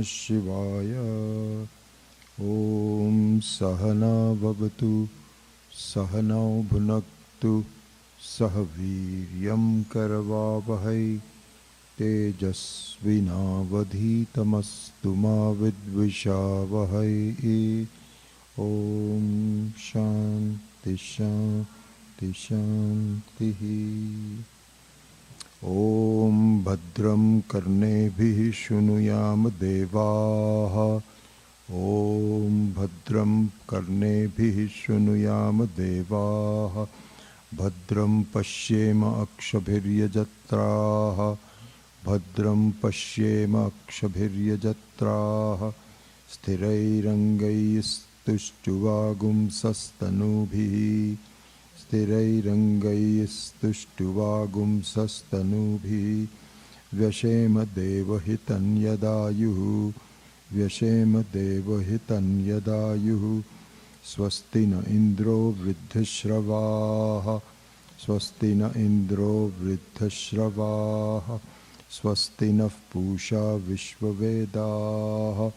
Shivaya. Om Sahana Vavatu Sahanau Bhunaktu Sahaviryam Karavavahai Tejasvinavadhitamastu ma vidvishavahai. Om Shanti Shanti Shanti. Om Bhadram Karnebhi Shunuyam Devaha. Om Bhadram Karnebhi Shunuyam Devaha. Bhadram Pashyema Akshabhiryajatraha. Bhadram Pashyema Akshabhiryajatraha. Sthirairangaistushtvagum sastanubhi. Sthirairangaistushtvagum sastanubhi. Vyashema devahitan yadayuhu. Vyashema devahitan yadayuhu. Swastina Indro Vriddhishravaha. Swastina Indro Vriddhishravaha. Swastina Pusha Vishvavedaha.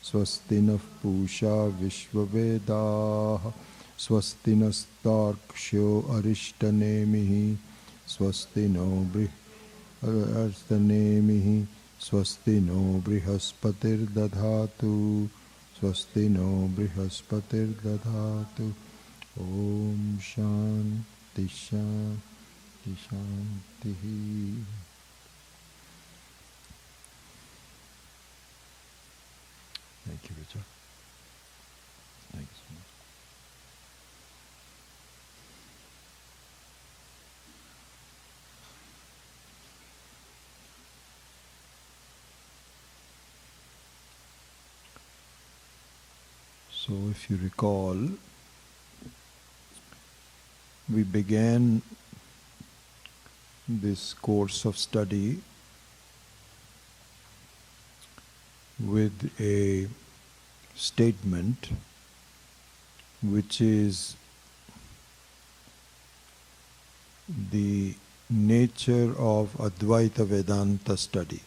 Swastina Pusha Vishvavedaha. Swastina Starksho Arishtanemihi. Swastino Arishtanemihi. Swastino Brihaspatir Dadhatu. Swastino Brihaspatir Dadhatu. Om Shanti Shanti Shanti. Thank you, Vijay. Thank you so much. So if you recall, we began this course of study with a statement which is the nature of Advaita Vedanta study.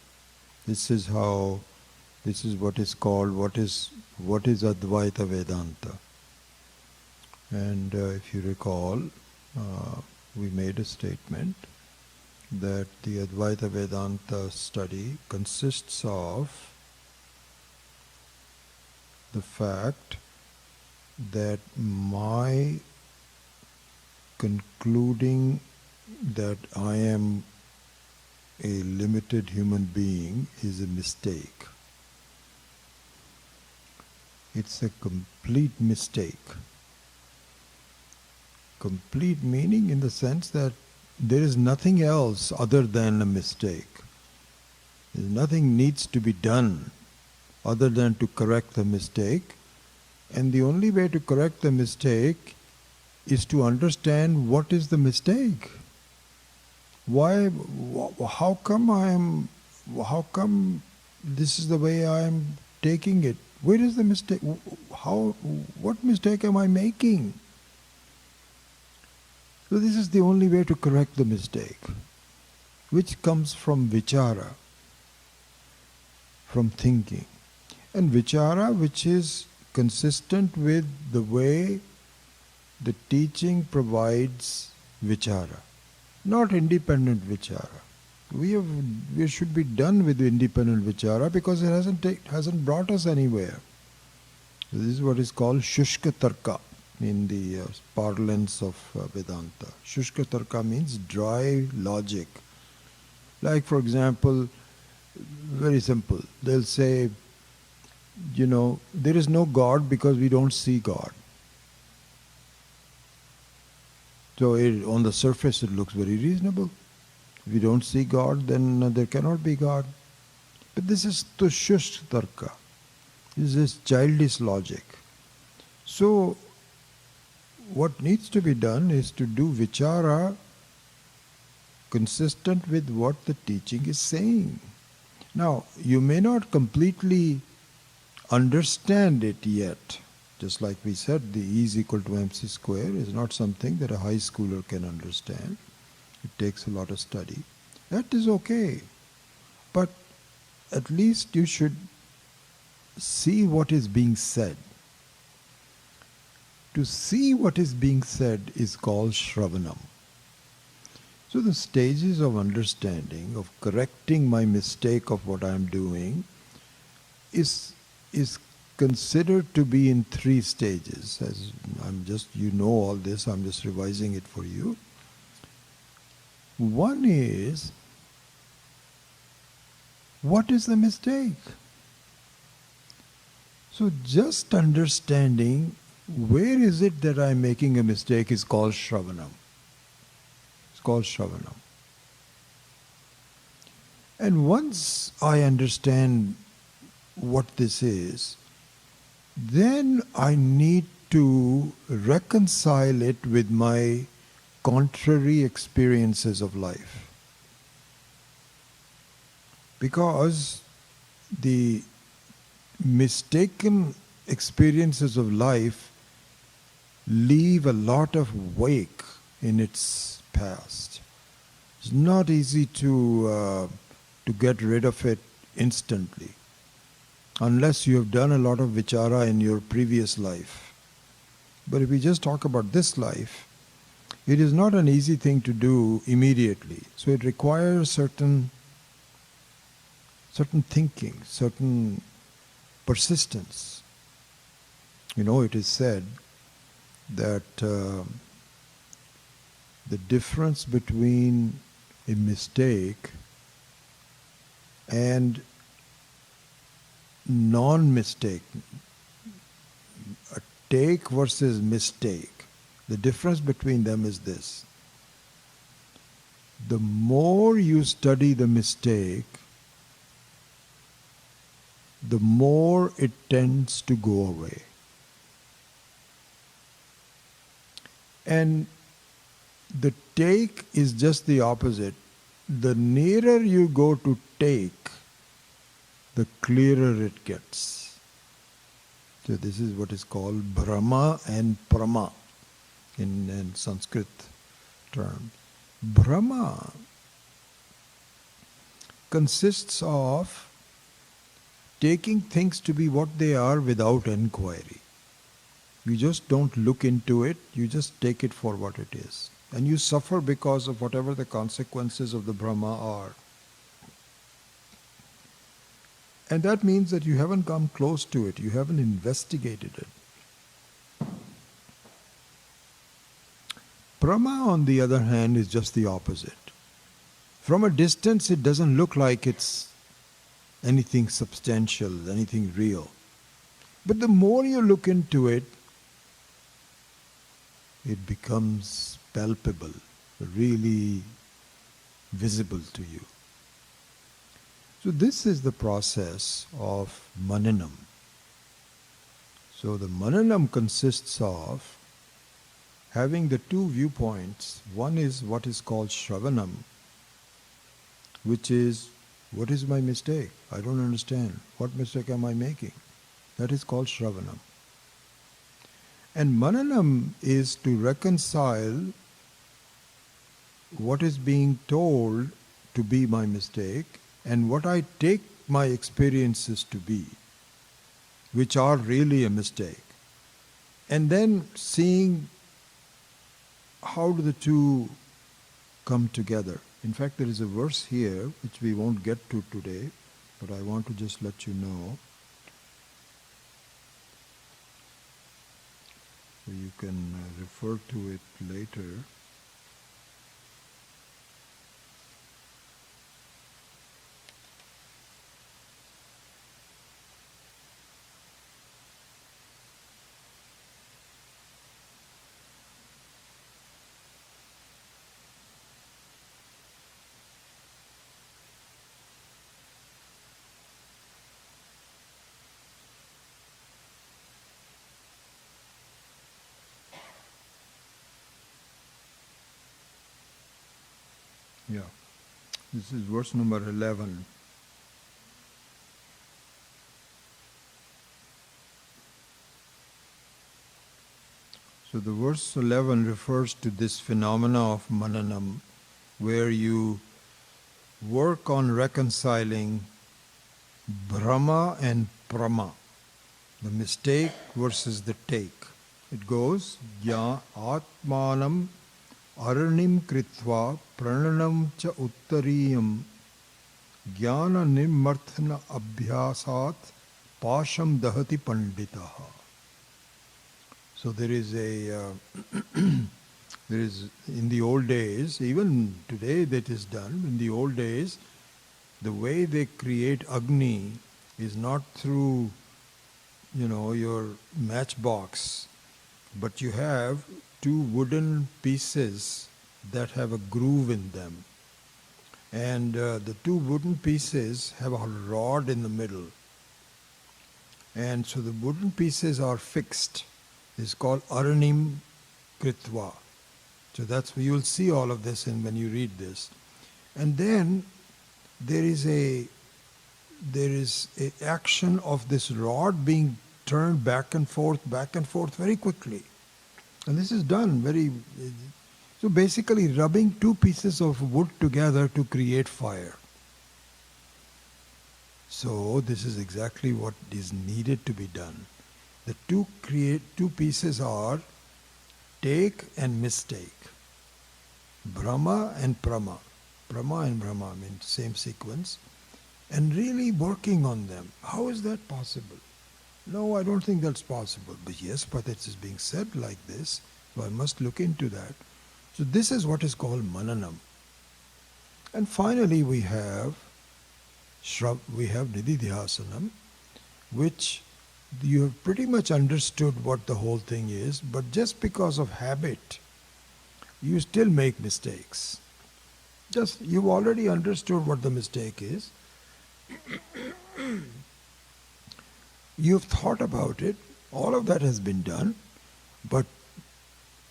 This is what is called, what is Advaita Vedanta. And if you recall, we made a statement that the Advaita Vedanta study consists of the fact that my concluding that I am a limited human being is a mistake. It's a complete mistake. Complete meaning in the sense that there is nothing else other than a mistake. Nothing needs to be done other than to correct the mistake. And the only way to correct the mistake is to understand what is the mistake. How come this is the way I am taking it? Where is the mistake? What mistake am I making? So this is the only way to correct the mistake, which comes from vichara, from thinking. And vichara, which is consistent with the way the teaching provides vichara, not independent vichara. We should be done with the independent vichara because it hasn't brought us anywhere. This is what is called shushka tarka in the parlance of Vedanta. Shushka tarka means dry logic. Like, for example, very simple. They'll say, there is no God because we don't see God. So on the surface it looks very reasonable. If you don't see God, then there cannot be God. But this is tushush tarka. This is childish logic. So what needs to be done is to do vichara consistent with what the teaching is saying. Now, you may not completely understand it yet. Just like we said, the E is equal to MC square is not something that a high schooler can understand. It takes a lot of study. That is okay. But at least you should see what is being said. To see what is being said is called Shravanam. So the stages of understanding, of correcting my mistake of what I am doing, is considered to be in 3 stages. As you know all this, I'm just revising it for you. One is, what is the mistake? So just understanding where is it that I'm making a mistake is called Shravanam. It's called Shravanam. And once I understand what this is, then I need to reconcile it with my contrary experiences of life. Because the mistaken experiences of life leave a lot of wake in its past. It's not easy to get rid of it instantly, unless you have done a lot of vichara in your previous life. But if we just talk about this life, it is not an easy thing to do immediately. So it requires certain thinking, certain persistence. You know, it is said that the difference between a mistake and non-mistake, a take versus mistake, the difference between them is this: the more you study the mistake, the more it tends to go away. And the take is just the opposite. The nearer you go to take, the clearer it gets. So this is what is called Brahma and Prama in Sanskrit terms. Brahma consists of taking things to be what they are without enquiry. You just don't look into it, you just take it for what it is. And you suffer because of whatever the consequences of the Brahma are. And that means that you haven't come close to it, you haven't investigated it. Prama, on the other hand, is just the opposite. From a distance, it doesn't look like it's anything substantial, anything real. But the more you look into it, it becomes palpable, really visible to you. So this is the process of mananam. So the mananam consists of having the 2 viewpoints. One is what is called Shravanam, which is, what is my mistake? I don't understand. What mistake am I making? That is called Shravanam. And Mananam is to reconcile what is being told to be my mistake and what I take my experiences to be, which are really a mistake. And then seeing how do the 2 come together. In fact, there is a verse here which we won't get to today, but I want to just let you know. So you can refer to it later. Yeah, this is verse number 11. So the verse 11 refers to this phenomena of mananam, where you work on reconciling Brahma and Prama. The mistake versus the take. It goes, Atmanam Aranim Kritva Prananam Cha Uttariyam Jnana Nimarthana Abhyasat Pasham Dahati Panditaha. So there is in the old days, even today that is done, in the old days, the way they create Agni is not through, your matchbox, but you have two wooden pieces that have a groove in them. And the two wooden pieces have a rod in the middle. And so the wooden pieces are fixed. It's called Aranim Kritva. So you'll see all of this when you read this. And then there is a action of this rod being turned back and forth very quickly. And this is done so basically rubbing two pieces of wood together to create fire. So this is exactly what is needed to be done. The two pieces are take and mistake. Brahma and Prama. Brahma and Brahma mean same sequence. And really working on them. How is that possible? No, I don't think that's possible. But yes, but it is being said like this, so I must look into that. So this is what is called Mananam. And finally we have Nididhyasanam, which you have pretty much understood what the whole thing is, but just because of habit, you still make mistakes. You've already understood what the mistake is. You've thought about it, all of that has been done, but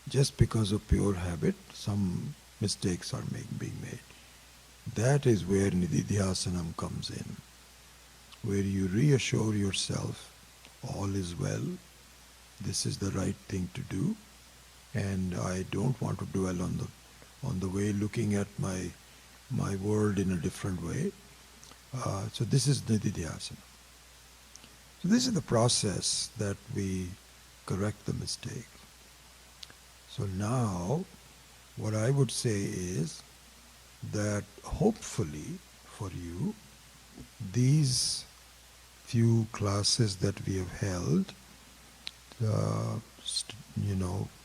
just because of pure habit, some mistakes are being made. That is where Nididhyasanam comes in, where you reassure yourself, all is well, this is the right thing to do, and I don't want to dwell on the way, looking at my world in a different way. So this is Nididhyasana. So this is the process that we correct the mistake. So now, what I would say is that hopefully for you, these few classes that we have held,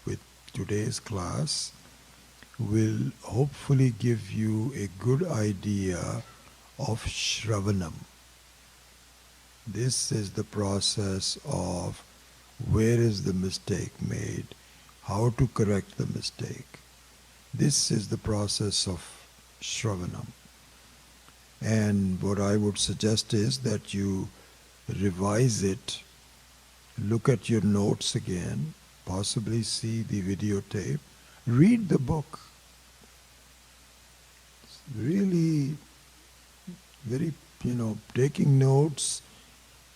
with today's class, will hopefully give you a good idea of Shravanam. This is the process of where is the mistake made, how to correct the mistake. This is the process of Shravanam. And what I would suggest is that you revise it, look at your notes again, possibly see the videotape, read the book. Really, very, taking notes,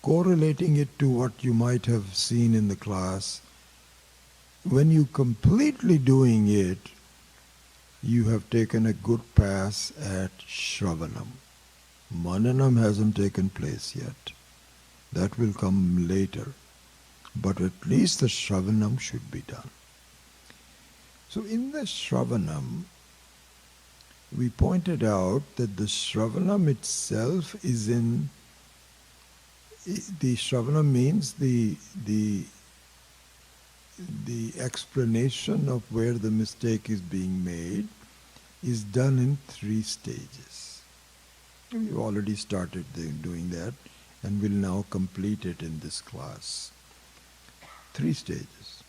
correlating it to what you might have seen in the class. When you completely doing it, you have taken a good pass at Shravanam. Mananam hasn't taken place yet. That will come later. But at least the Shravanam should be done. So in the Shravanam, we pointed out that the Shravanam itself is in... The Shravanam means the explanation of where the mistake is being made is done in 3 stages. We've already started doing that and will now complete it in this class. 3 stages.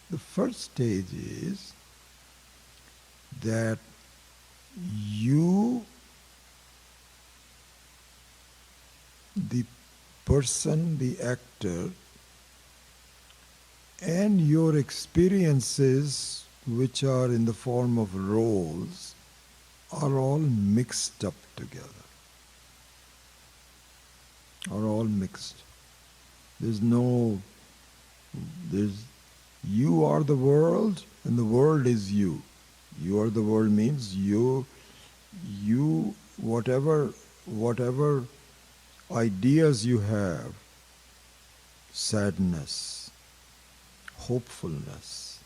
The first stage is that you, the person, the actor, and your experiences, which are in the form of roles, are all mixed up together. Are all mixed. You are the world and the world is you. You are the world means you whatever ideas you have, sadness, hopefulness,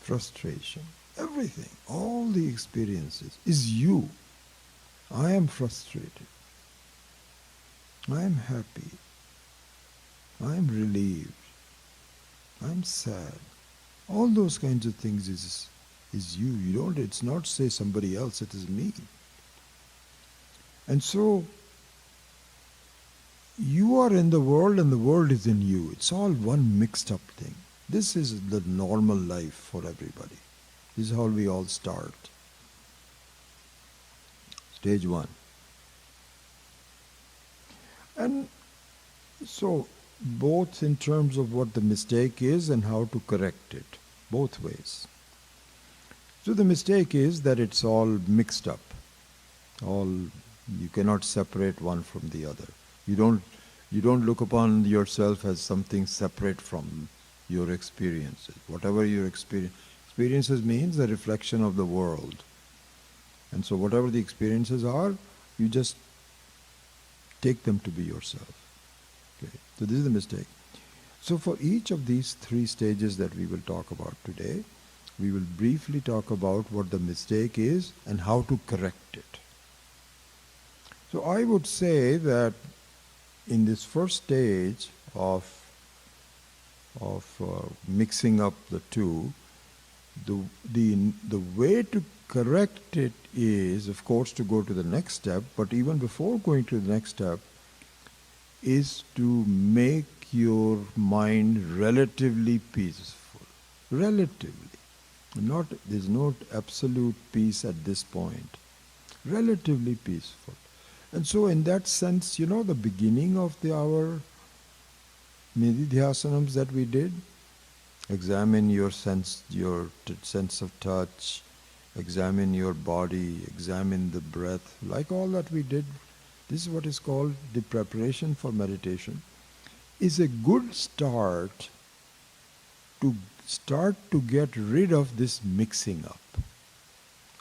frustration, everything, all the experiences is you. I am frustrated. I am happy. I am relieved. I am sad. All those kinds of things is you. You don't, it's not say somebody else, it is me. And so you are in the world and the world is in you. It's all one mixed up thing. This is the normal life for everybody. This is how we all start. Stage one. And so both in terms of what the mistake is and how to correct it, both ways. So the mistake is that it's all mixed up. You cannot separate one from the other. You don't look upon yourself as something separate from your experiences. Whatever your experiences means the reflection of the world. And so whatever the experiences are, you just take them to be yourself. Okay. So this is the mistake. So for each of these three stages that we will talk about today, we will briefly talk about what the mistake is and how to correct it. So I would say that in this first stage of mixing up the two, the way to correct it is, of course, to go to the next step, but even before going to the next step, is to make your mind relatively peaceful. Relatively. There's no absolute peace at this point. Relatively peaceful. And so in that sense, the beginning of our nididhyasanams that we did, examine your sense of touch, examine your body, examine the breath, like all that we did. This is what is called the preparation for meditation, is a good start to get rid of this mixing up.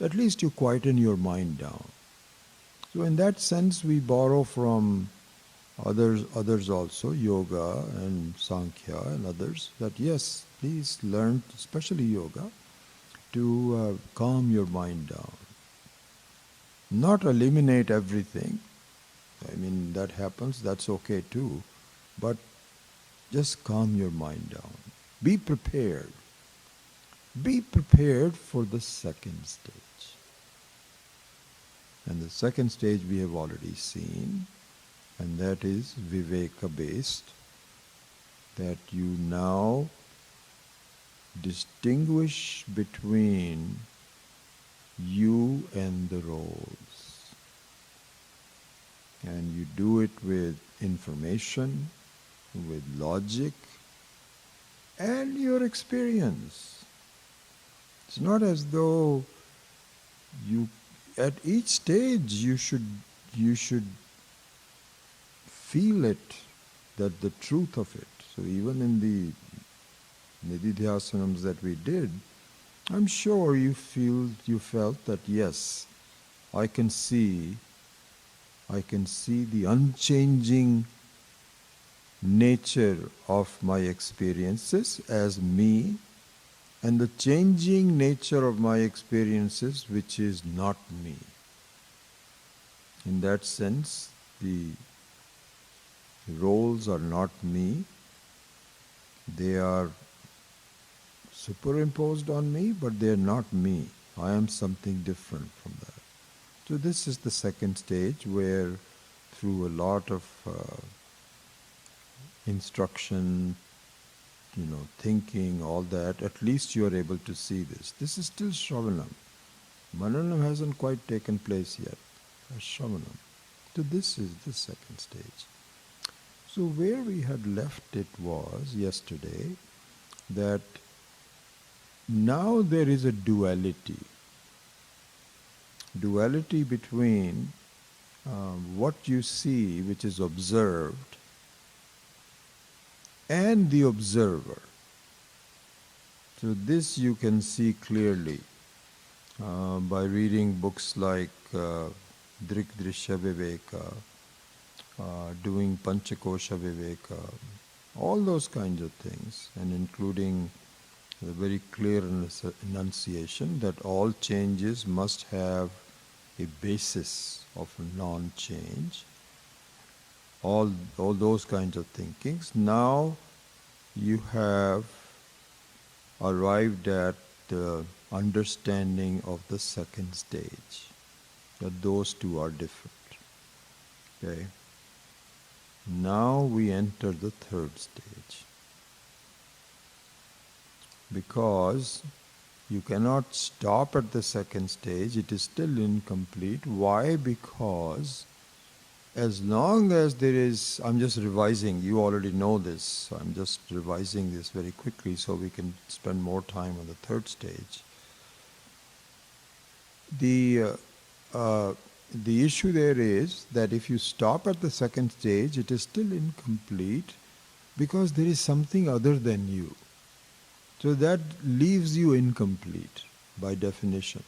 At least you quieten your mind down. So in that sense we borrow from others also, yoga and Sankhya and others, that yes, please learn, especially yoga, to calm your mind down. Not eliminate everything. I mean, that happens, that's okay too. But just calm your mind down. Be prepared. Be prepared for the second stage. And the second stage we have already seen, and that is viveka based, that you now distinguish between you and the roles. And you do it with information, with logic, and your experience. It's not as though at each stage you should feel it, that the truth of it. So even in the nididhyasanams that we did, I'm sure you felt that yes, I can see the unchanging nature of my experiences as me, and the changing nature of my experiences which is not me. In that sense, the roles are not me. They are superimposed on me, but they are not me. I am something different from that. So this is the second stage where through a lot of instruction, thinking, all that, at least you are able to see this. This is still Shravanam. Mananam hasn't quite taken place yet. Shravanam. So this is the second stage. So where we had left it was yesterday that now there is a duality. Duality between what you see, which is observed, and the observer. So this you can see clearly by reading books like Drik Drishya Viveka doing Panchakosha Viveka, all those kinds of things, and including the very clear enunciation that all changes must have a basis of non-change, all those kinds of thinkings. Now you have arrived at the understanding of the second stage, that those two are different. Okay. Now we enter the third stage. Because you cannot stop at the second stage, it is still incomplete. Why? Because as long as there is, I'm just revising, you already know this, so I'm just revising this very quickly so we can spend more time on the third stage. The issue there is that if you stop at the second stage, it is still incomplete because there is something other than you. So that leaves you incomplete by definition.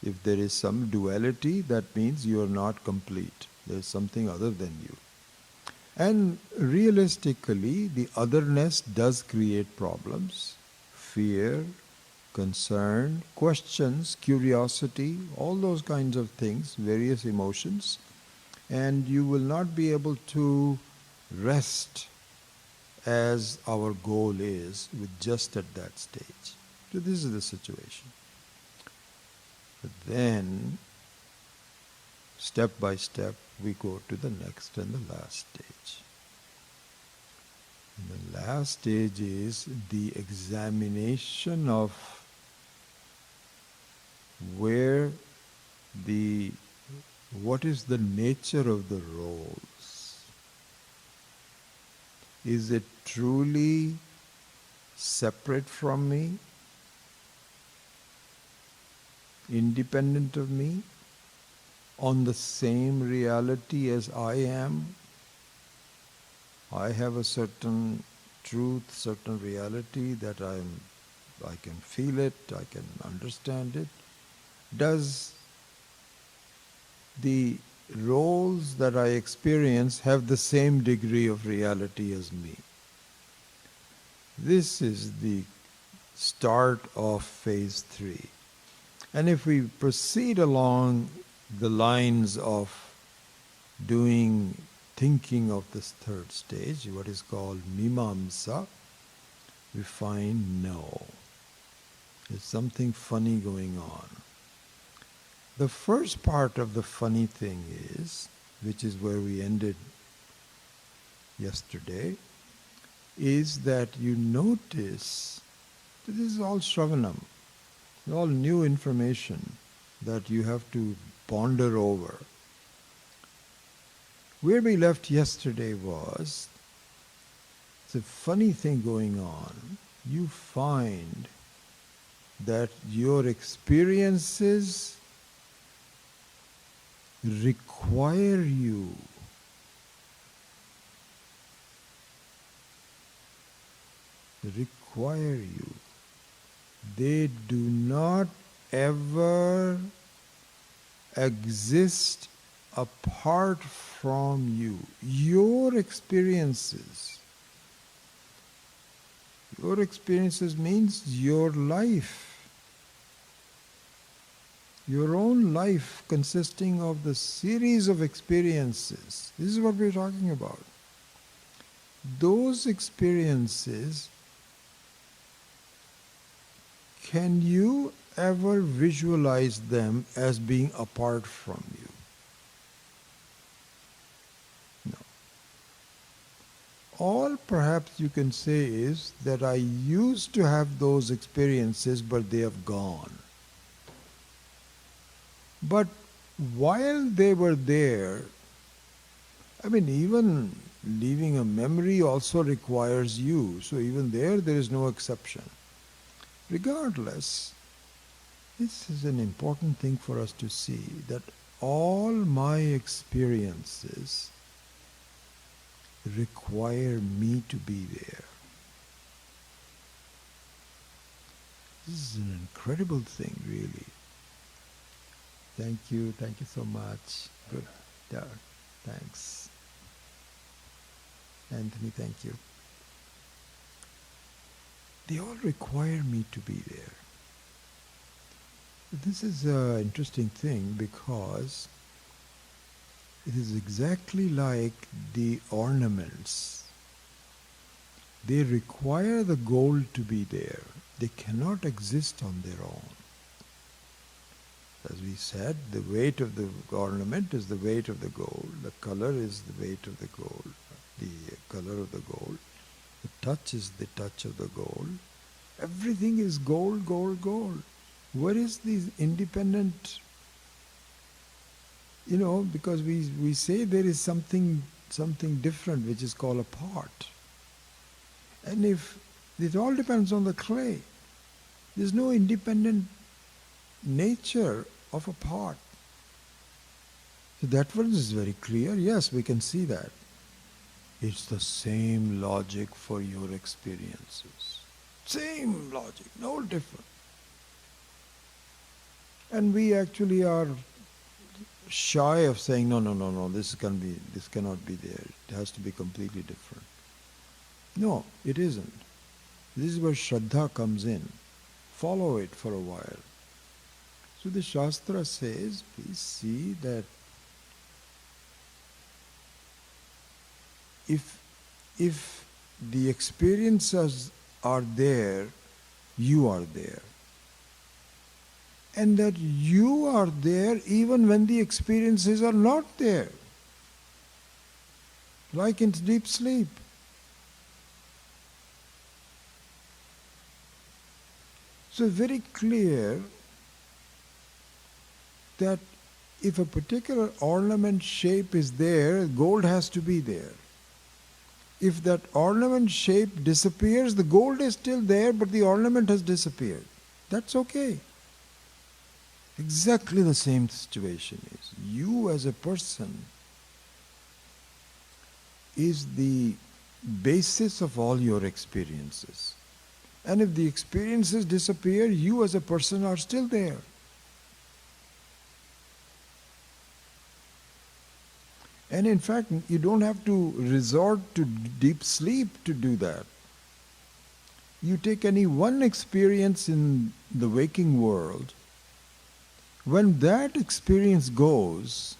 If there is some duality, that means you are not complete. There is something other than you. And realistically, the otherness does create problems, fear, concern, questions, curiosity, all those kinds of things, various emotions, and you will not be able to rest as our goal is with just at that stage. So this is the situation. But then, step by step, we go to the next and the last stage. And the last stage is the examination of what is the nature of the roles. Is it truly separate from me, independent of me, on the same reality as I am? I have a certain truth, certain reality that I can feel it, I can understand it. Does the roles that I experience have the same degree of reality as me? This is the start of phase 3. And if we proceed along the lines of thinking of this third stage, what is called Mimamsa, we find no. There's something funny going on. The first part of the funny thing is, which is where we ended yesterday, is that you notice that this is all Shravanam, all new information that you have to ponder over. Where we left yesterday was, it's a funny thing going on. You find that your experiences require you They do not ever exist apart from you. Your experiences means your life. Your own life consisting of the series of experiences. This is what we're talking about. Those experiences, can you ever visualize them as being apart from you? No. All perhaps you can say is that I used to have those experiences, but they have gone. But while they were there, even leaving a memory also requires you. So even there is no exception. Regardless, this is an important thing for us to see, that all my experiences require me to be there. This is an incredible thing, really. Thank you so much. Good. Yeah, thanks. Anthony, thank you. They all require me to be there. This is an interesting thing because it is exactly like the ornaments. They require the gold to be there. They cannot exist on their own. As we said, the weight of the ornament is the weight of the gold. The color is the weight of the gold, the color of the gold. The touch is the touch of the gold. Everything is gold, gold, gold. Where is the independent? Because we say there is something different which is called a pot. And if it all depends on the clay, there's no independent nature of a pot. So that one is very clear. Yes, we can see that. It's the same logic for your experiences. Same logic, no different. And we actually are shy of saying, no, this cannot be there. It has to be completely different. No, it isn't. This is where Shraddha comes in. Follow it for a while. So the Shastra says, please see that if the experiences are there, you are there. And that you are there even when the experiences are not there. Like in deep sleep. So very clear that if a particular ornament shape is there, gold has to be there. If that ornament shape disappears, the gold is still there, but the ornament has disappeared. That's okay. Exactly the same situation is. You as a person is the basis of all your experiences. And if the experiences disappear, you as a person are still there. And in fact, you don't have to resort to deep sleep to do that. You take any one experience in the waking world, when that experience goes,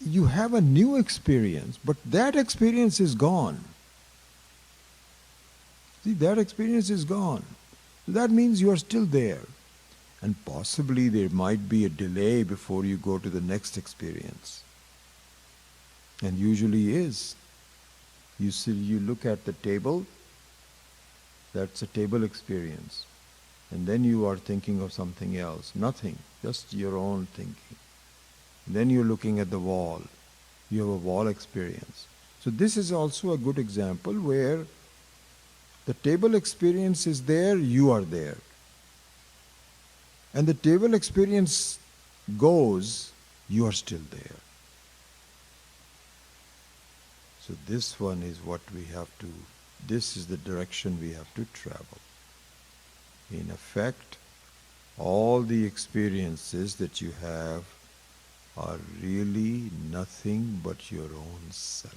you have a new experience, but that experience is gone. See, that experience is gone. That means you are still there. And possibly there might be a delay before you go to the next experience. And usually is. You see, you look at the table, that's a table experience. And then you are thinking of something else. Nothing, just your own thinking. Then you're looking at the wall. You have a wall experience. So this is also a good example where the table experience is there, you are there. And the table experience goes, you are still there. So this one is what we have to, this is the direction we have to travel. In effect, all the experiences that you have are really nothing but your own self.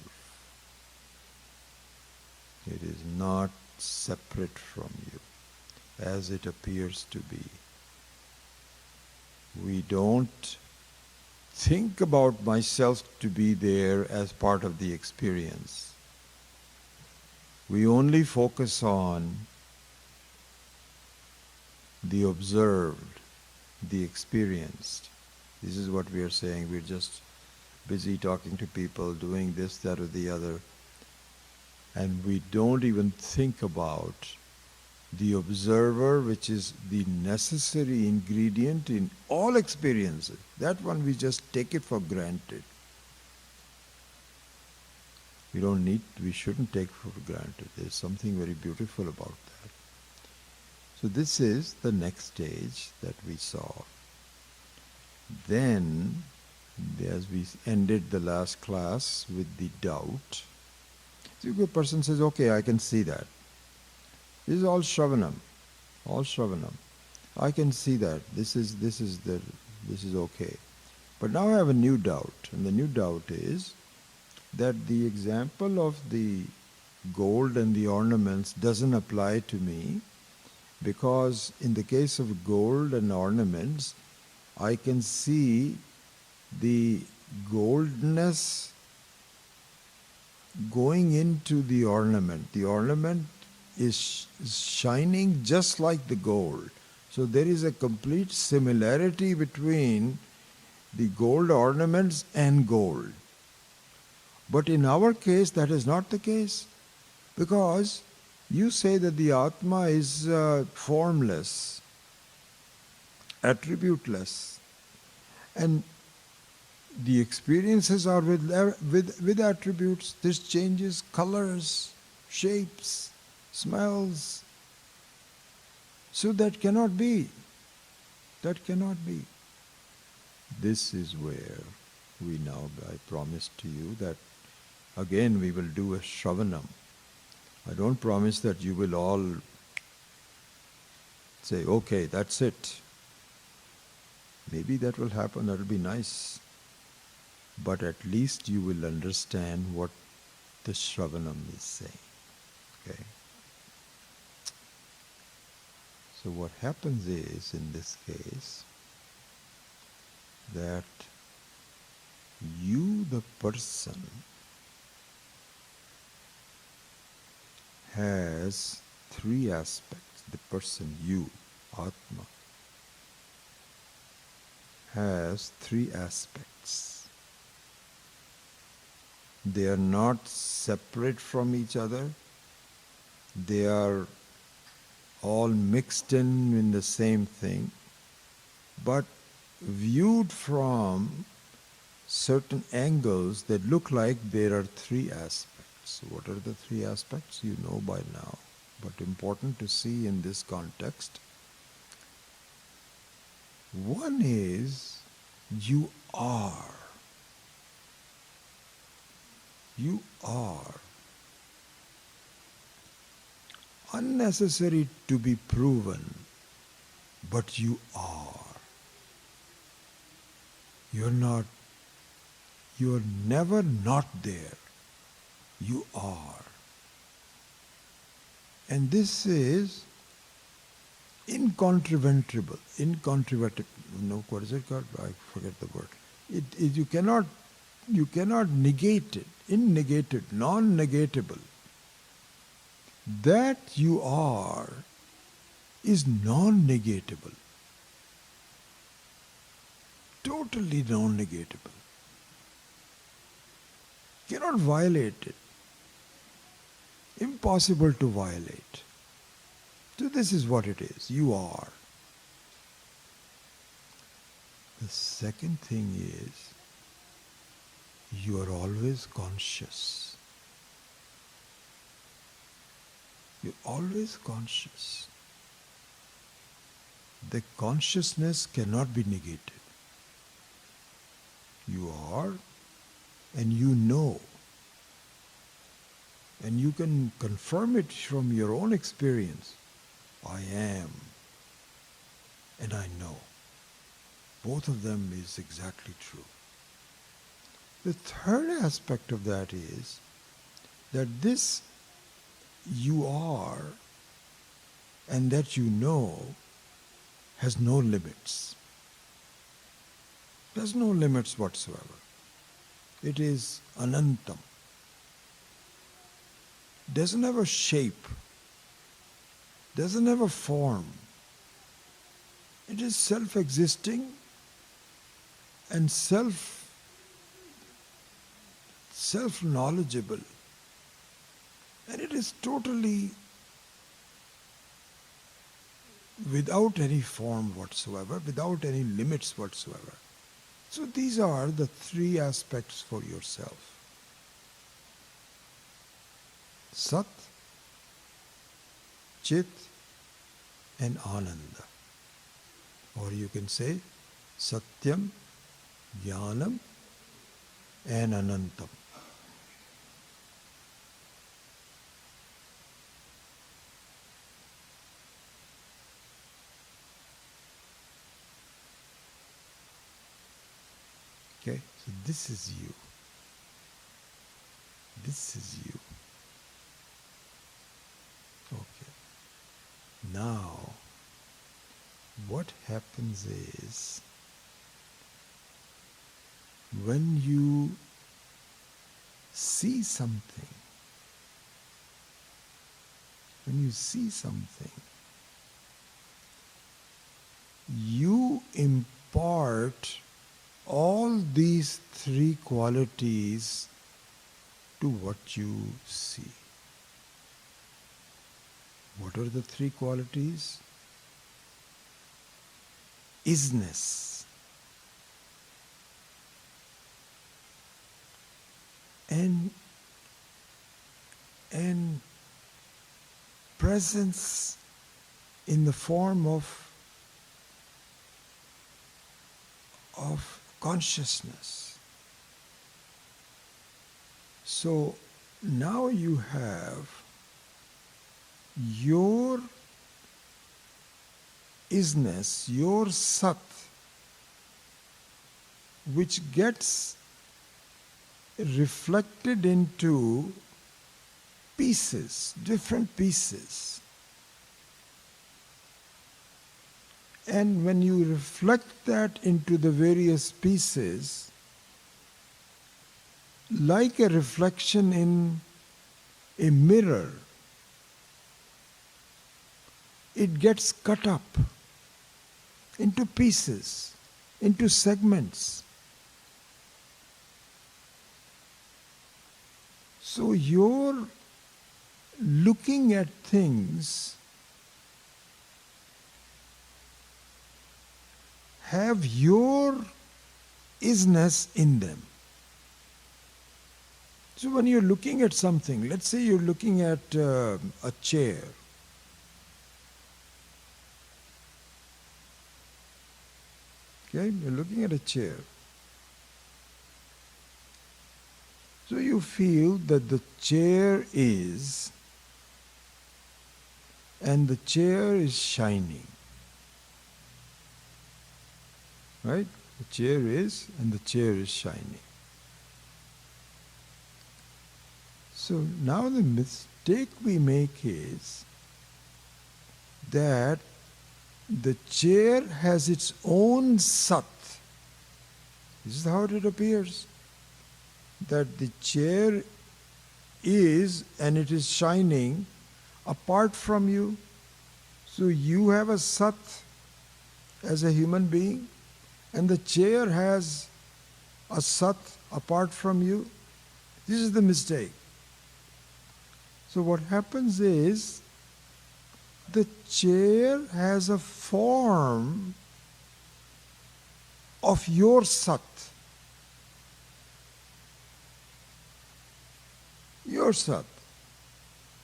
It is not separate from you, as it appears to be. We don't think about myself to be there as part of the experience. We only focus on the observed, the experienced. This is what we are saying. We're just busy talking to people, doing this, that, or the other. And we don't even think about the observer, which is the necessary ingredient in all experiences. That one we just take it for granted. We shouldn't take it for granted. There's something very beautiful about that. So this is the next stage that we saw. Then, as we ended the last class with the doubt, so a person says, okay, I can see that. This is all Shravanam. I can see that. This is okay. But now I have a new doubt, and the new doubt is that the example of the gold and the ornaments doesn't apply to me, because in the case of gold and ornaments, I can see the goldness going into the ornament. The ornament is shining just like the gold. So there is a complete similarity between the gold ornaments and gold. But in our case, that is not the case, because you say that the Atma is formless, attributeless, and the experiences are with attributes. This changes colors, shapes, smells. So that cannot be. That cannot be. This is where we now, I promise to you that again we will do a Shravanam. I don't promise that you will all say, okay, that's it. Maybe that will happen, that will be nice. But at least you will understand what the Shravanam is saying. Okay? So what happens is, in this case, that you, the person, has three aspects. The person, you, Atma, has three aspects. They are not separate from each other. They are all mixed in the same thing, but viewed from certain angles that look like there are three aspects. What are the three aspects? You know by now, but important to see in this context. One is you are. You are. Unnecessary to be proven, but you are. You're never not there. You are. And this is incontrovertible. No, what is it called? I forget the word. You cannot negate it. Innegated, non-negatable. That you are is non-negatable. Totally non-negatable. Cannot violate it. Impossible to violate. So this is what it is. You are. The second thing is, you are always conscious. You're always conscious. The consciousness cannot be negated. You are, and you know. And you can confirm it from your own experience. I am, and I know. Both of them is exactly true. The third aspect of that is that this you are and that you know has no limits. There's no limits whatsoever. It is anantam. Doesn't have a shape. Doesn't have a form. It is self-existing and self-knowledgeable. And it is totally without any form whatsoever, without any limits whatsoever. So these are the three aspects for yourself. Sat, Chit, and Ananda. Or you can say Satyam, Jnanam, and Anantam. Okay? So this is you. This is you. Okay. Now, what happens is, when you see something, you impart all these three qualities to what you see. What are the three qualities? Isness, and presence in the form of consciousness. So now you have your isness, your sat, which gets reflected into pieces, different pieces. And when you reflect that into the various pieces, like a reflection in a mirror, it gets cut up into pieces, into segments. So you're looking at things have your isness in them. So when you're looking at something, let's say you're looking at a chair. Okay, you're looking at a chair. So you feel that the chair is, and the chair is shining. Right? The chair is, and the chair is shining. So now the mistake we make is that the chair has its own sat. This is how it appears. That the chair is, and it is shining apart from you. So you have a sat as a human being, and the chair has a sat apart from you. This is the mistake. So what happens is, the chair has a form of your sat. Your sat.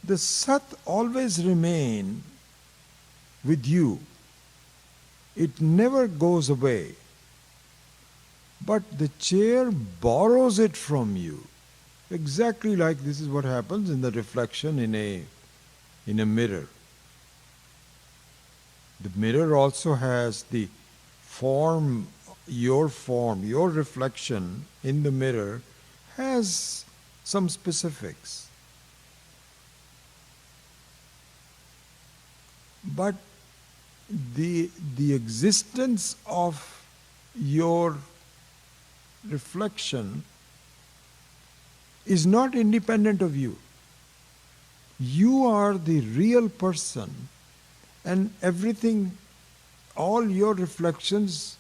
The sat always remains with you. It never goes away. But the chair borrows it from you. Exactly like this is what happens in the reflection in a mirror. The mirror also has the form, your reflection in the mirror has some specifics. But the existence of your reflection is not independent of you. You are the real person, and everything, all your reflections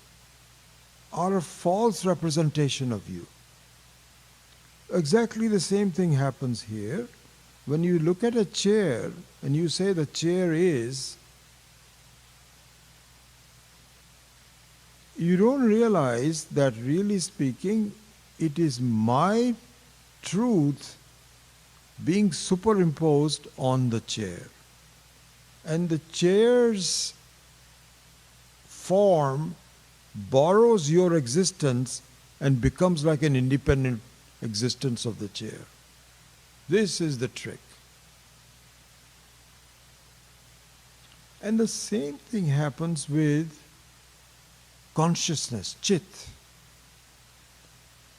are a false representation of you. Exactly the same thing happens here. When you look at a chair and you say the chair is, you don't realize that really speaking, it is my truth being superimposed on the chair. And the chair's form borrows your existence and becomes like an independent existence of the chair. This is the trick. And the same thing happens with consciousness, chit.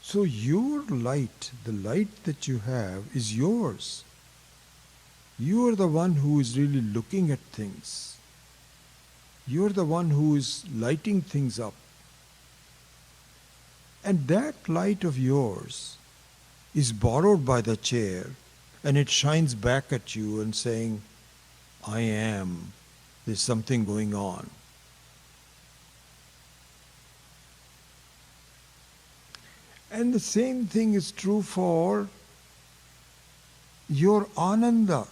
So your light, the light that you have, is yours. You are the one who is really looking at things. You are the one who is lighting things up. And that light of yours is borrowed by the chair, and it shines back at you and saying, I am. There's something going on. And the same thing is true for your ananda.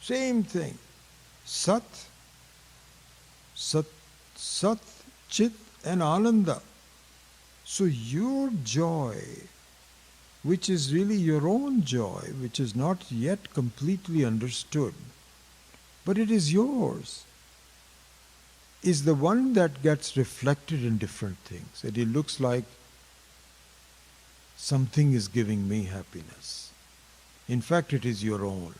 Same thing. Sat, Chit and Ananda. So your joy, which is really your own joy, which is not yet completely understood, but it is yours, is the one that gets reflected in different things. And it looks like something is giving me happiness. In fact, it is your own.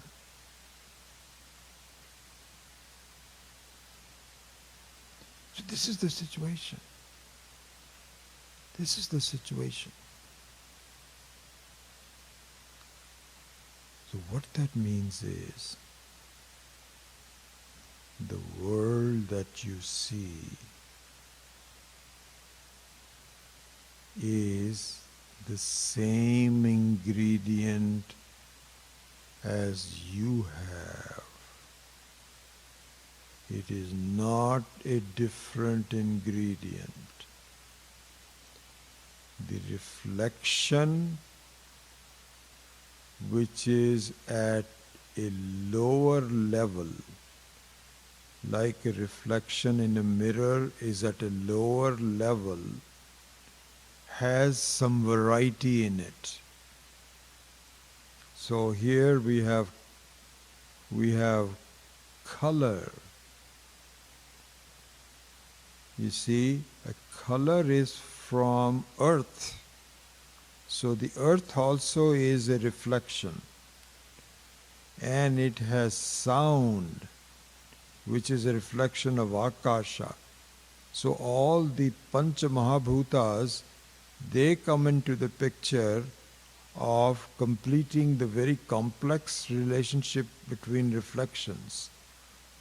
So this is the situation. This is the situation. So what that means is, the world that you see is the same ingredient as you have. It is not a different ingredient. The reflection which is at a lower level, like a reflection in a mirror is at a lower level, has some variety in it. So here we have color. You see, a color is from earth. So the earth also is a reflection. And it has sound, which is a reflection of Akasha. So all the Pancha Mahabhutas, they come into the picture of completing the very complex relationship between reflections.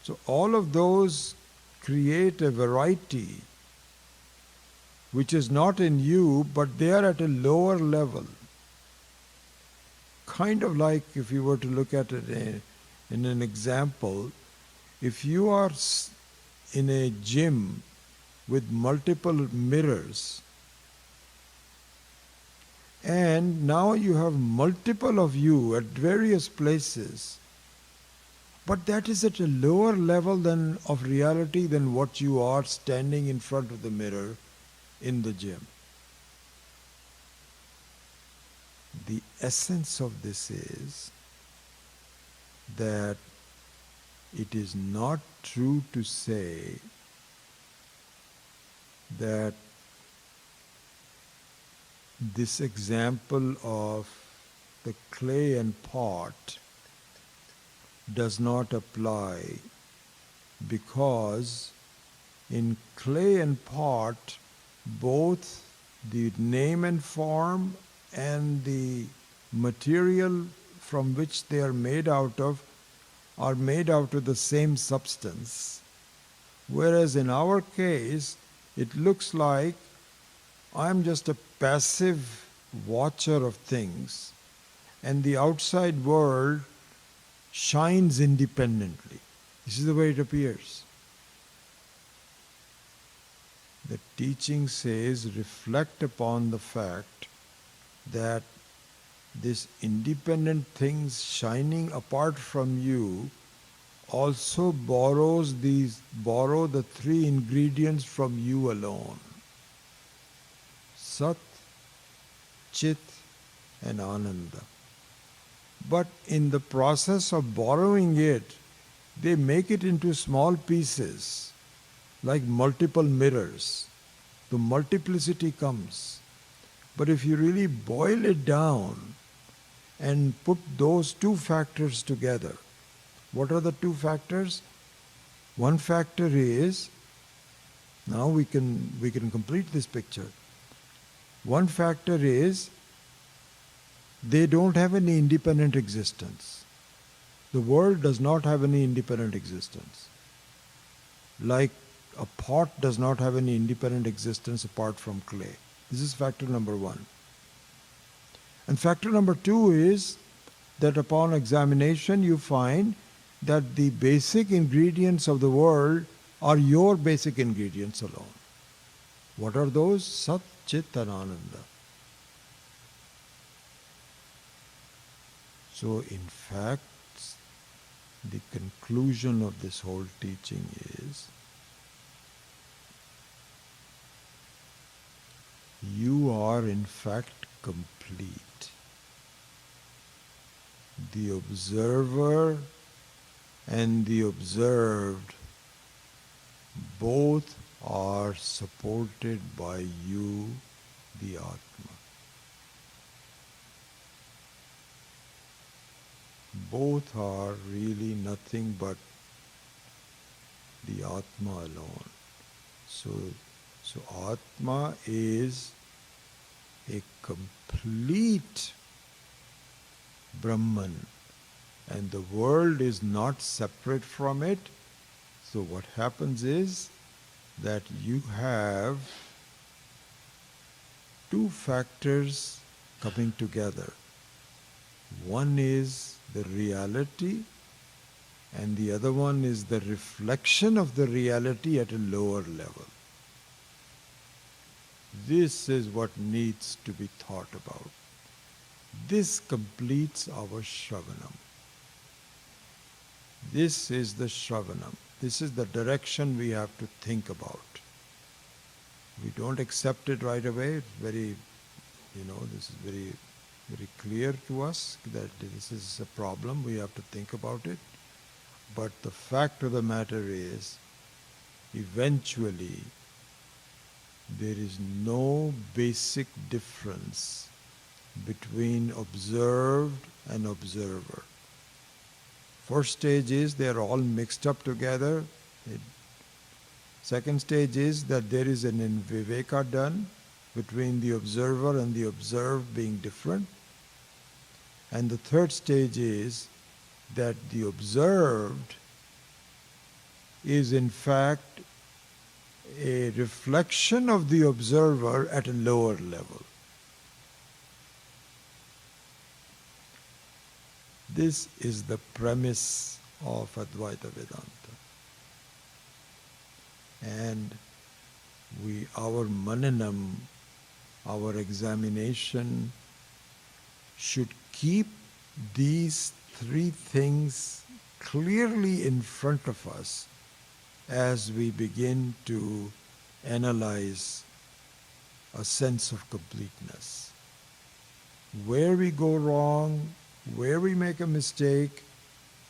So all of those create a variety which is not in you, but they are at a lower level. Kind of like, if you were to look at it in an example, if you are in a gym with multiple mirrors, and now you have multiple of you at various places, but that is at a lower level of reality than what you are standing in front of the mirror in the gym. The essence of this is that it is not true to say that this example of the clay and pot does not apply, because in clay and pot, both the name and form and the material from which they are made out of the same substance. Whereas in our case, it looks like I'm just a passive watcher of things, and the outside world shines independently. This is the way it appears. The teaching says, reflect upon the fact that this independent things shining apart from you also borrow the three ingredients from you alone. Sat, Chit and Ananda. But in the process of borrowing it, they make it into small pieces, like multiple mirrors. The multiplicity comes. But if you really boil it down and put those two factors together, what are the two factors? One factor is, now we can complete this picture. One factor is they don't have any independent existence. The world does not have any independent existence. Like a pot does not have any independent existence apart from clay. This is factor number one. And factor number two is that upon examination you find that the basic ingredients of the world are your basic ingredients alone. What are those? Sat, Chit and Ananda. So in fact, the conclusion of this whole teaching is you are in fact complete. The observer and the observed both are supported by you, the Atma. Both are really nothing but the Atma alone. So Atma is a complete Brahman, and the world is not separate from it. So what happens is that you have two factors coming together. One is the reality, and the other one is the reflection of the reality at a lower level. This is what needs to be thought about. This completes our Shravanam. This is the Shravanam. This is the direction we have to think about. We don't accept it right away. It's very, this is very, very clear to us that this is a problem. We have to think about it. But the fact of the matter is, eventually, there is no basic difference between observed and observer. First stage is they are all mixed up together. Second stage is that there is an viveka done between the observer and the observed being different. And the third stage is that the observed is in fact a reflection of the observer at a lower level. This is the premise of Advaita Vedanta. And our mananam, our examination should keep these three things clearly in front of us as we begin to analyze a sense of completeness. Where we go wrong, where we make a mistake,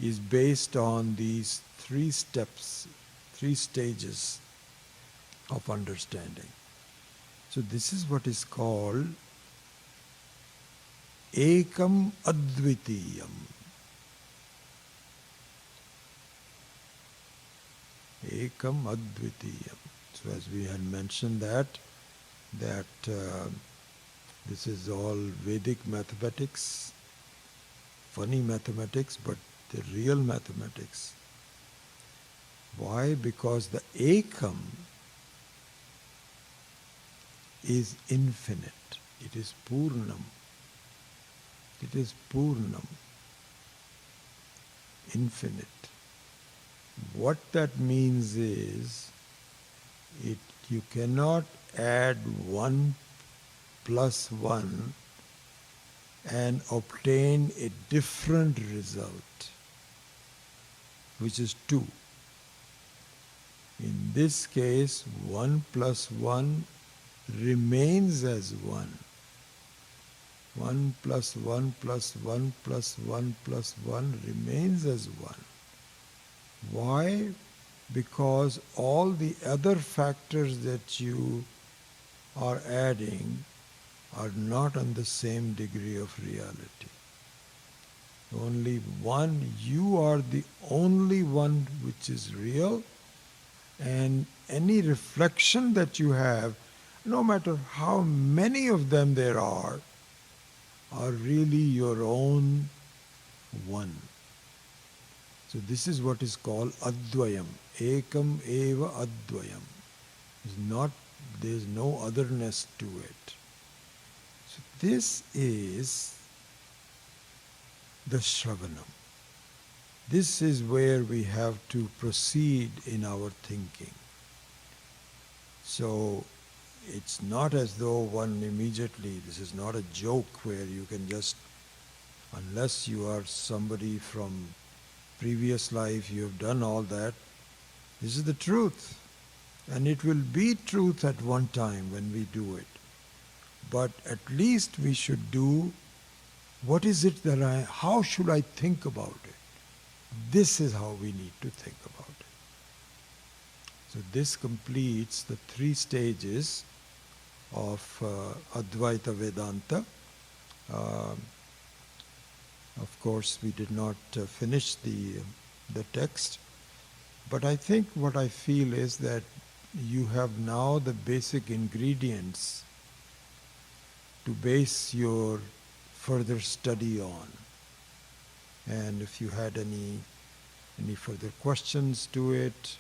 is based on these three steps, three stages of understanding. So this is what is called Ekam Advitiyam. Ekam Advitiyam. So as we had mentioned that this is all Vedic mathematics, funny mathematics, but the real mathematics. Why? Because the Ekam is infinite. It is Purnam. It is Purnam. Infinite. What that means is, you cannot add 1 plus 1 and obtain a different result, which is 2. In this case, 1 plus 1 remains as 1. 1 plus 1 plus 1 plus 1 plus 1 remains as 1. Why? Because all the other factors that you are adding are not on the same degree of reality. Only one, you are the only one which is real, and any reflection that you have, no matter how many of them there are really your own one. So this is what is called Advayam. Ekam eva Advayam. There is no otherness to it. So this is the Shravanam. This is where we have to proceed in our thinking. So it's not as though one immediately, this is not a joke where you can just, unless you are somebody from previous life, you have done all that, this is the truth. And it will be truth at one time when we do it. But at least we should do, what is it that how should I think about it? This is how we need to think about it. So this completes the 3 stages of Advaita Vedanta. Of course, we did not finish the text, but I think what I feel is that you have now the basic ingredients to base your further study on. And if you had any further questions to it,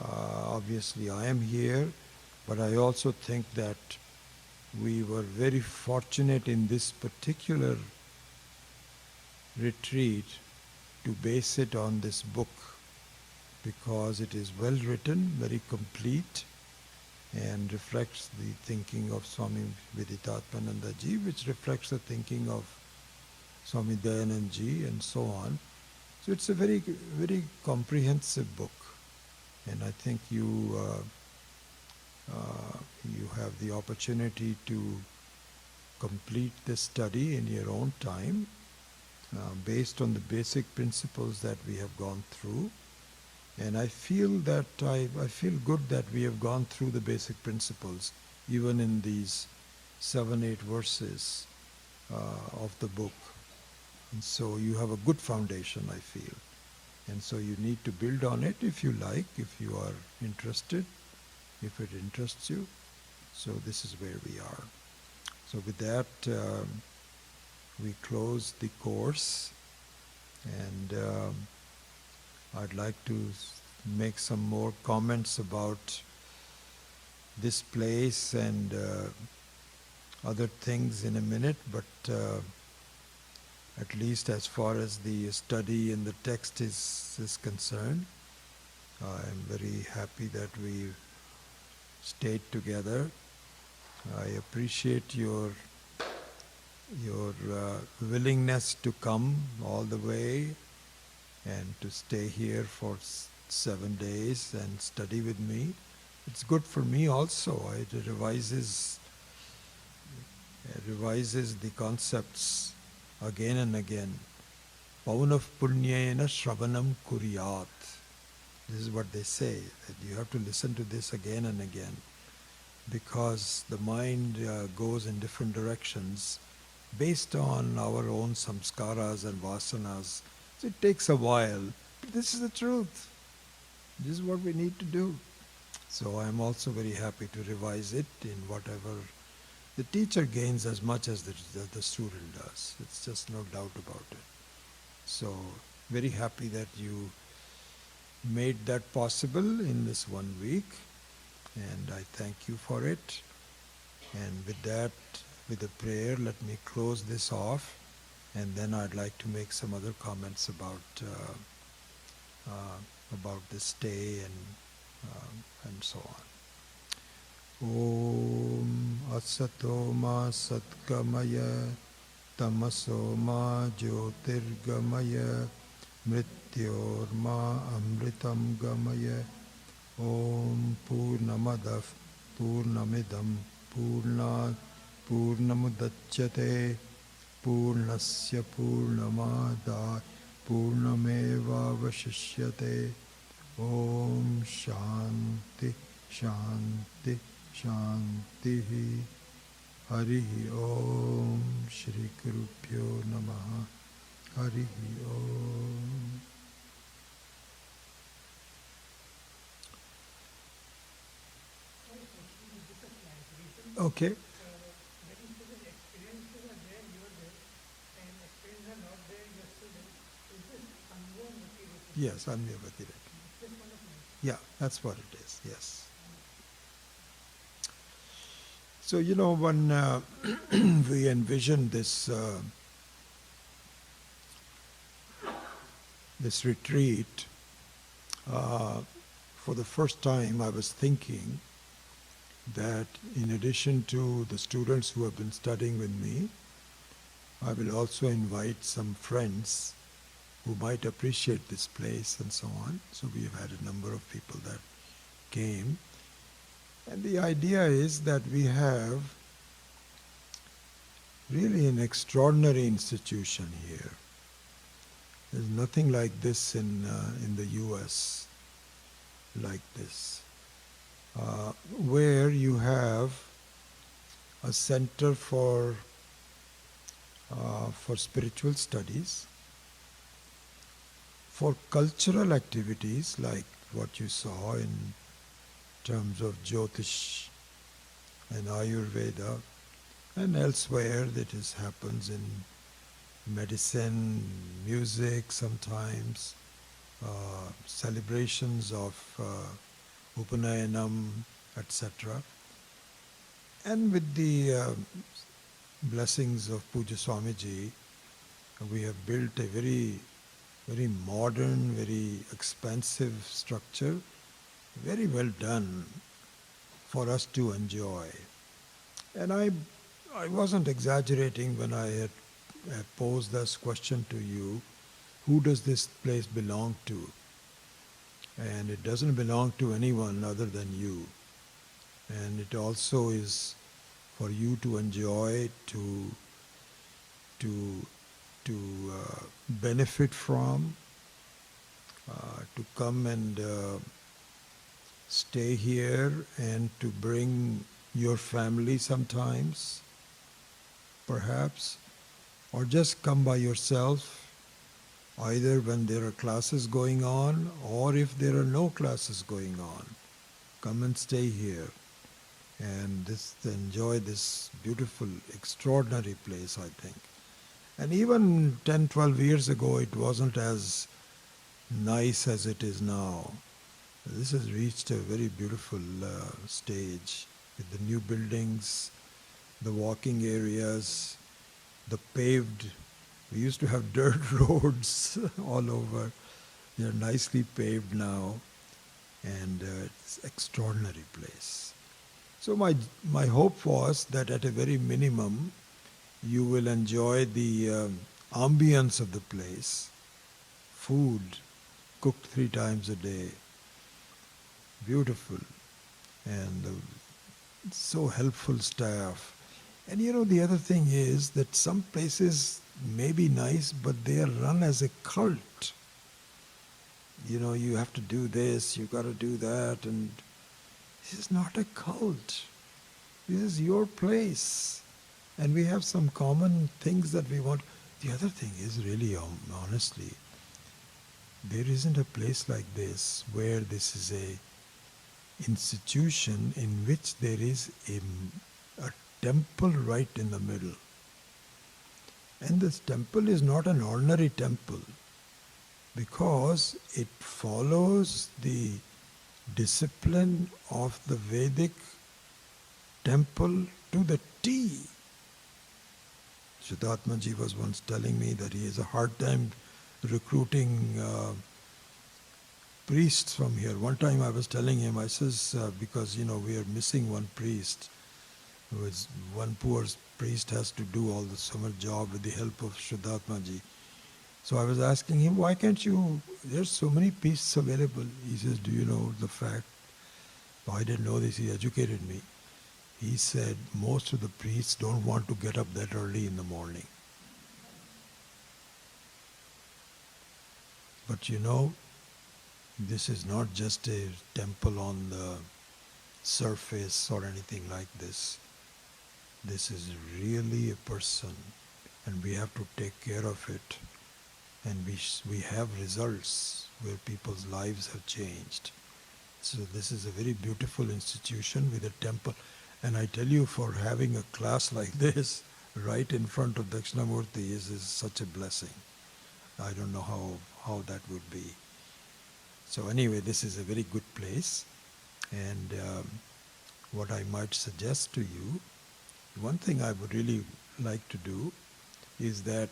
obviously I am here, but I also think that we were very fortunate in this particular retreat to base it on this book, because it is well written, very complete, and reflects the thinking of Swami Viditatmananda ji, which reflects the thinking of Swami Dayanand ji, and so on. So it's a very, very comprehensive book, and I think you have the opportunity to complete this study in your own time, based on the basic principles that we have gone through. And I feel that I feel good that we have gone through the basic principles, even in these 7-8 verses of the book. And so you have a good foundation, I feel. And so you need to build on it if you like, if you are interested, if it interests you. So this is where we are. So with that, we close the course, and I'd like to make some more comments about this place and other things in a minute, but at least as far as the study and the text is concerned, I'm very happy that we stayed together. I appreciate your willingness to come all the way and to stay here for 7 days and study with me. It's good for me also. It revises the concepts again and again. Paunav punyena shravanam kuryat. This is what they say, that you have to listen to this again and again, because the mind goes in different directions based on our own samskaras and vasanas. So it takes a while, but this is the truth. This is what we need to do. So I'm also very happy to revise it in whatever. The teacher gains as much as the student does. It's just no doubt about it. So very happy that you made that possible in this 1 week, and I thank you for it. And with that, with a prayer, let me close this off, and then I'd like to make some other comments about this stay and so on. Om Asato Ma Satkamaya Tamaso Ma Jyotirgamaya Mrityor Ma Amritam Gamaya. Om Purnamadav Purnamidam Purnat Purnamudachyate Purnasya Purnamada Purnameva Vashishyate. Om Shanti Shanti Shanti. Harihi Om Shri Gurubhyo Namaha. Harihi Om. Okay. Many students' experiences are there, you are there, and experiences are not there, you are still there. Is this Anuvamati Rati? Yes, Anvyavati. This one of mine. Yeah, that's what it is. Yes. So when we envisioned this retreat, uh, for the first time, I was thinking that in addition to the students who have been studying with me, I will also invite some friends who might appreciate this place and so on. So we have had a number of people that came. And the idea is that we have really an extraordinary institution here. There's nothing like this in the US, like this, where you have a center for spiritual studies, for cultural activities like what you saw in terms of Jyotish and Ayurveda, and elsewhere that happens in medicine, music sometimes, celebrations of Upaniṣad, etc. And with the blessings of Puja Swamiji, we have built a very, very modern, very expansive structure, very well done for us to enjoy. And I wasn't exaggerating when I had posed this question to you, who does this place belong to? And it doesn't belong to anyone other than you. And it also is for you to enjoy, to benefit from, to come and stay here and to bring your family sometimes, perhaps, or just come by yourself, either when there are classes going on or if there are no classes going on. Come and stay here and enjoy this beautiful, extraordinary place, I think. And even 10, 12 years ago, it wasn't as nice as it is now. This has reached a very beautiful stage with the new buildings, the walking areas, the paved. We used to have dirt roads all over. They are nicely paved now, and it's an extraordinary place. So my hope was that at a very minimum, you will enjoy the ambience of the place, food cooked 3 times a day, beautiful, and so helpful staff. And the other thing is that some places may be nice, but they are run as a cult. You have to do this, you got to do that, and this is not a cult. This is your place. And we have some common things that we want. The other thing is really, honestly, there isn't a place like this where this is a institution in which there is a temple right in the middle. And this temple is not an ordinary temple because it follows the discipline of the Vedic temple to the T. Siddharthaji was once telling me that he has a hard time recruiting priests from here. One time I was telling him, I says, because we are missing one priest. One poor priest has to do all the summer job with the help of Siddharthaji. So I was asking him, why can't you, there's so many priests available. He says, do you know the fact? I didn't know this, he educated me. He said, most of the priests don't want to get up that early in the morning. But this is not just a temple on the surface or anything like this. This is really a person, and we have to take care of it. And we have results where people's lives have changed. So this is a very beautiful institution with a temple. And I tell you, for having a class like this right in front of Dakshinamurti is such a blessing. I don't know how that would be. So anyway, this is a very good place. And what I might suggest to you, one thing I would really like to do is that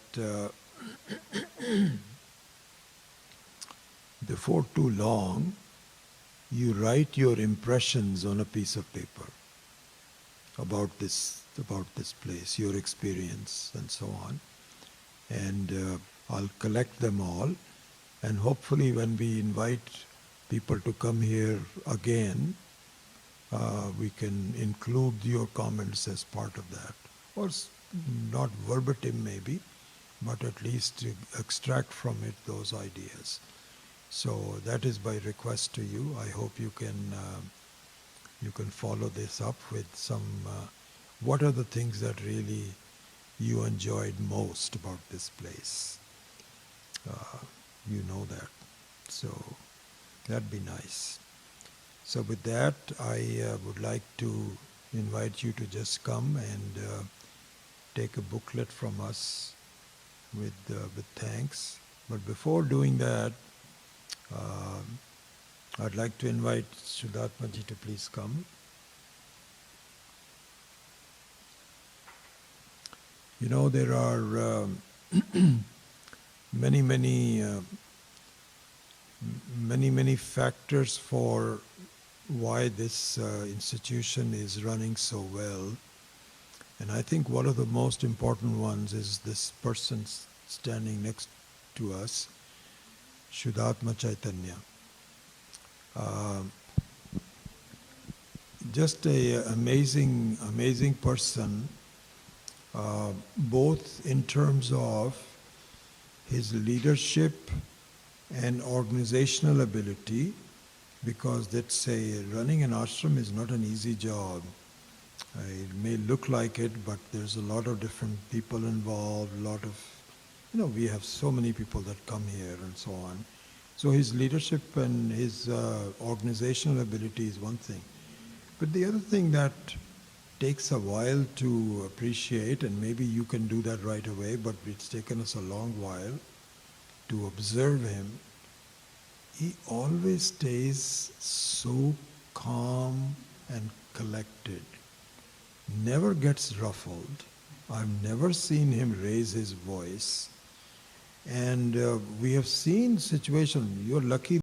before too long, you write your impressions on a piece of paper about this place, your experience, and so on. And I'll collect them all, and hopefully, when we invite people to come here again, we can include your comments as part of that, or not verbatim maybe, but at least to extract from it those ideas. So that is by request to you. I hope you can follow this up with some. What are the things that really you enjoyed most about this place? You know that, so that'd be nice. So with that, I would like to invite you to just come and take a booklet from us with thanks. But before doing that, I'd like to invite Shuddhatmaji to please come. You know, there are many factors for why this institution is running so well. And I think one of the most important ones is this person standing next to us, Shuddhatma Chaitanya. Just an amazing person, both in terms of his leadership and organizational ability, because let's say running an ashram is not an easy job. It may look like it, but there's a lot of different people involved, we have so many people that come here and so on. So his leadership and his organizational ability is one thing. But the other thing that takes a while to appreciate, and maybe you can do that right away, but it's taken us a long while to observe him, he always stays so calm and collected, never gets ruffled. I've never seen him raise his voice. And we have seen situations, you're lucky